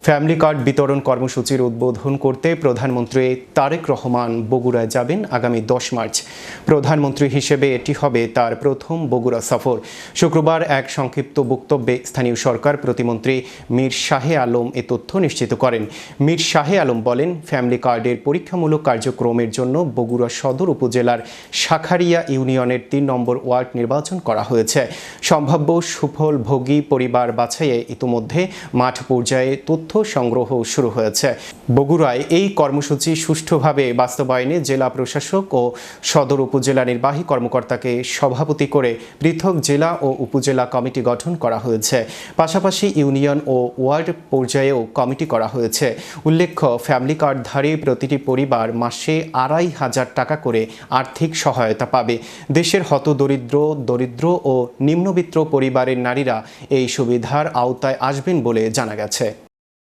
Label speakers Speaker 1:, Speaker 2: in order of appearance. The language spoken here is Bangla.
Speaker 1: ফ্যামিলি কার্ড বিতরণ কর্মসূচির উদ্বোধন করতে প্রধানমন্ত্রী তারেক রহমান বগুড়ায় যাবেন আগামী 10 মার্চ। প্রধানমন্ত্রী হিসেবে এটি হবে তার প্রথম বগুড়া সফর। শুক্রবার এক সংক্ষিপ্ত বক্তব্যে স্থানীয় সরকার প্রতিমন্ত্রী মীর শাহে আলম এ তথ্য নিশ্চিত করেন। মীর শাহে আলম বলেন, ফ্যামিলি কার্ডের পরীক্ষামূলক কার্যক্রমের জন্য বগুড়া সদর উপজেলার শাখারিয়া ইউনিয়নের 3 নম্বর ওয়ার্ড নির্বাচন করা হয়েছে। সম্ভাব্য সুফল ভোগী পরিবার বাছাইয়ে ইতিমধ্যে মাঠ পর্যায়ে তথ্য সংগ্রহ শুরু হয়েছে। বগুড়ায় এই কর্মসূচি সুষ্ঠুভাবে বাস্তবায়নে জেলা প্রশাসক ও সদর উপজেলা নির্বাহী কর্মকর্তাকে সভাপতি করে পৃথক জেলা ও উপজেলা কমিটি গঠন করা হয়েছে। পাশাপাশি ইউনিয়ন ও ওয়ার্ড পর্যায়েও কমিটি করা হয়েছে। উল্লেখ্য, ফ্যামিলি কার্ডধারী প্রতিটি পরিবার মাসে 2,500 টাকা করে আর্থিক সহায়তা পাবে। দেশের হতদরিদ্র, দরিদ্র ও নিম্নবিত্ত পরিবারের নারীরা এই সুবিধার আওতায় আসবেন বলে জানা গেছে।